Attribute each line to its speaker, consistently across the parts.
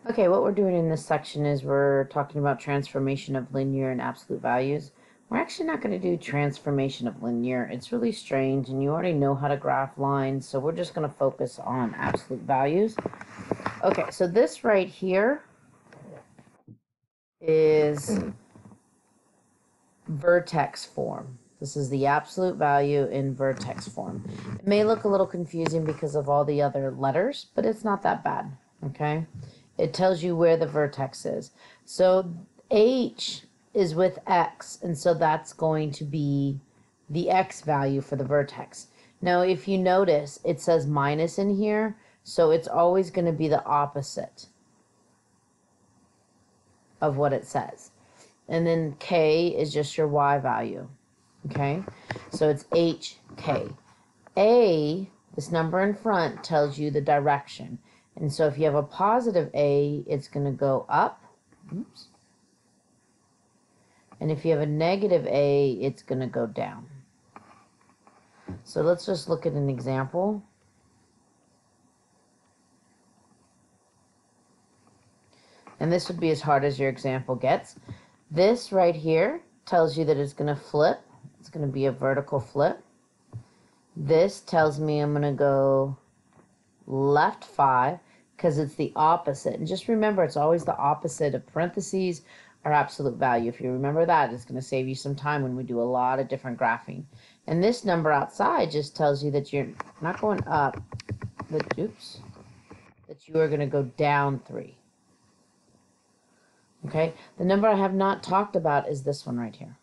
Speaker 1: Okay, what we're doing in this section is we're talking about transformation of linear and absolute values. We're actually not going to do transformation of linear. It's really strange, and you already know how to graph lines, so we're just going to focus on absolute values. Okay, so this right here is vertex form. This is the absolute value in vertex form. It may look a little confusing because of all the other letters, but it's not that bad, okay? It tells you where the vertex is. So H is with X, and so that's going to be the X value for the vertex. Now, if you notice, it says minus in here, so it's always going to be the opposite of what it says. And then K is just your Y value, okay? So it's HK. A, this number in front, tells you the direction. And so if you have a positive A, it's going to go up. Oops. And if you have a negative A, it's going to go down. So let's just look at an example. And this would be as hard as your example gets. This right here tells you that it's going to flip. It's going to be a vertical flip. This tells me I'm going to go left 5 because it's the opposite. And just remember, it's always the opposite of parentheses or absolute value. If you remember that, it's going to save you some time when we do a lot of different graphing. And this number outside just tells you that you're not going up, that you are going to go down 3. Okay, the number I have not talked about is this one right here.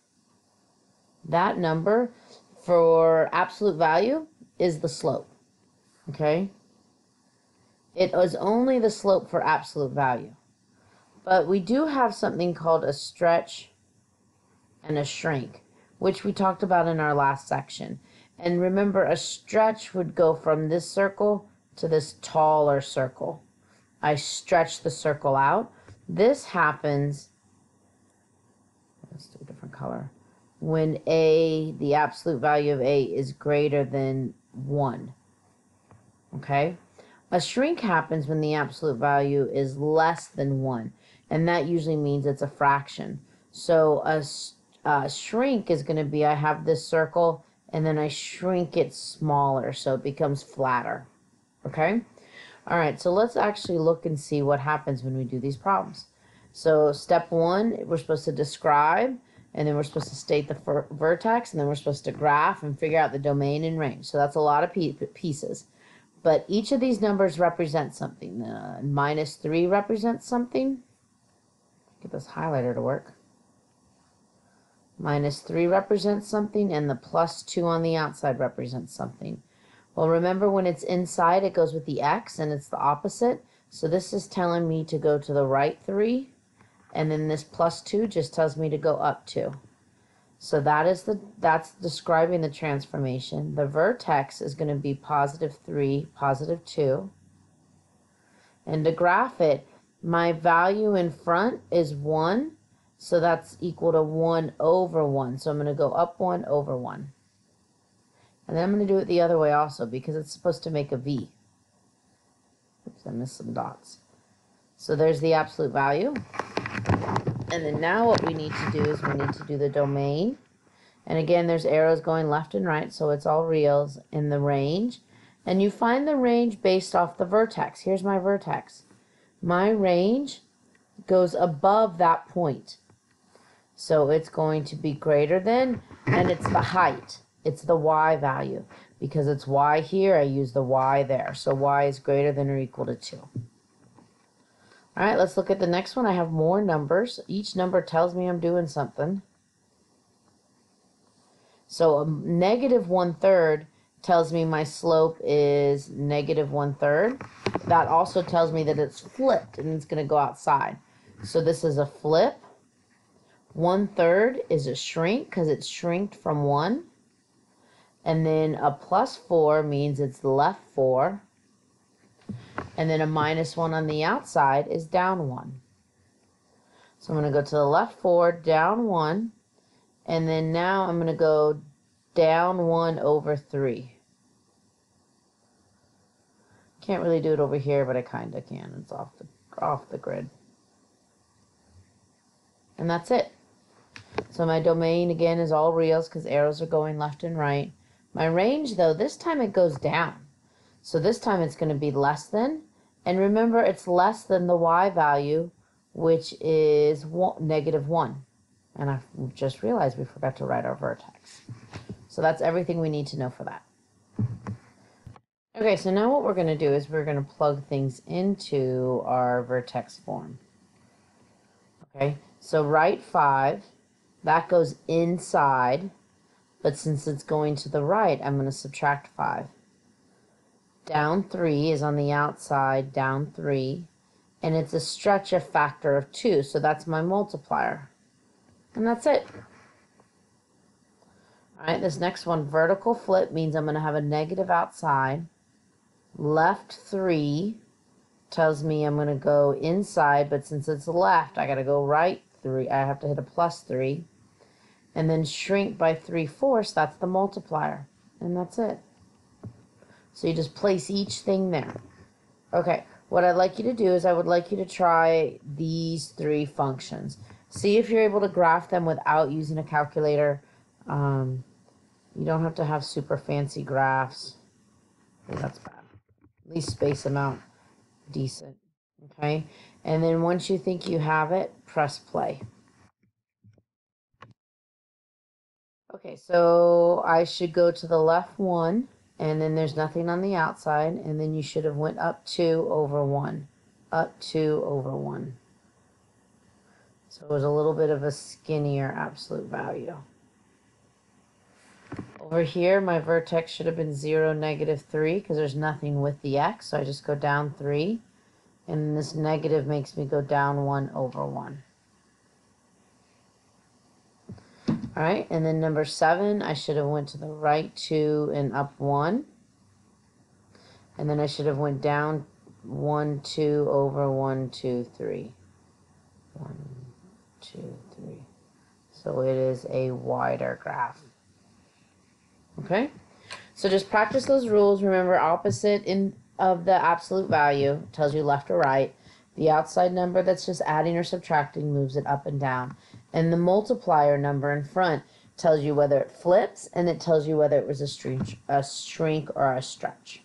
Speaker 1: That number for absolute value is the slope. Okay, it is only the slope for absolute value. But we do have something called a stretch and a shrink, which we talked about in our last section. And remember, a stretch would go from this circle to this taller circle. I stretch the circle out. This happens, let's do a different color, when A, the absolute value of A, is greater than 1. Okay? A shrink happens when the absolute value is less than 1. And that usually means it's a fraction. So a shrink is going to be, I have this circle, and then I shrink it smaller, so it becomes flatter. Okay? All right, so let's actually look and see what happens when we do these problems. So step 1, we're supposed to describe, and then we're supposed to state the vertex, and then we're supposed to graph and figure out the domain and range. So that's a lot of pieces. But each of these numbers represents something. -3 represents something. Get this highlighter to work. -3 represents something, and the +2 on the outside represents something. Well, remember when it's inside, it goes with the X, and it's the opposite. So this is telling me to go to the right 3, and then this +2 just tells me to go up 2. So that's describing the transformation. The vertex is going to be +3, +2. And to graph it, my value in front is 1, so that's equal to 1 over 1. So I'm going to go up 1 over 1. And then I'm going to do it the other way also because it's supposed to make a V. Oops, I missed some dots. So there's the absolute value. And then now what we need to do is we need to do the domain. And again, there's arrows going left and right, so it's all reals in the range. And you find the range based off the vertex. Here's my vertex. My range goes above that point. So it's going to be greater than, and it's the height. It's the Y value. Because it's Y here, I use the Y there. So Y is greater than or equal to 2. All right, let's look at the next one. I have more numbers. Each number tells me I'm doing something. So a -1/3 tells me my slope is -1/3. That also tells me that it's flipped and it's going to go outside. So this is a flip. 1/3 is a shrink because it's shrinked from 1. And then a +4 means it's left 4. And then a -1 on the outside is down 1. So I'm going to go to the left 4, down 1. And then now I'm going to go down 1 over 3. Can't really do it over here, but I kind of can. It's off the off the grid. And that's it. So my domain, again, is all reals because arrows are going left and right. My range, though, this time it goes down. So this time it's going to be less than. And remember, it's less than the y value, which is -1. And I just realized we forgot to write our vertex. So that's everything we need to know for that. Okay, so now what we're going to do is we're going to plug things into our vertex form. Okay, so right 5, that goes inside, but since it's going to the right, I'm going to subtract 5. Down 3 is on the outside, down 3, and it's a stretch a factor of 2, so that's my multiplier. And that's it. All right, this next one, vertical flip, means I'm going to have a negative outside. Left 3 tells me I'm going to go inside, but since it's left, I got to go right 3. I have to hit a +3. And then shrink by 3/4, that's the multiplier. And that's it. So you just place each thing there. Okay, what I'd like you to do is I would like you to try these 3 functions. See if you're able to graph them without using a calculator. You don't have to have super fancy graphs. Oh, that's bad. At least space them out decent. Okay, and then once you think you have it, press play. Okay, so I should go to the left 1, and then there's nothing on the outside, and then you should have went up 2 over 1. Up 2 over 1. So it was a little bit of a skinnier absolute value. Over here, my vertex should have been 0, -3, because there's nothing with the x, so I just go down 3. And this negative makes me go down 1 over 1. All right, and then number 7, I should have went to the right 2 and up 1. And then I should have went down 1, 2 over 1, 2, 3. 1, 2, 3. So it is a wider graph. Okay, so just practice those rules. Remember, opposite of the absolute value tells you left or right. The outside number that's just adding or subtracting moves it up and down. And the multiplier number in front tells you whether it flips, and it tells you whether it was a shrink or a stretch.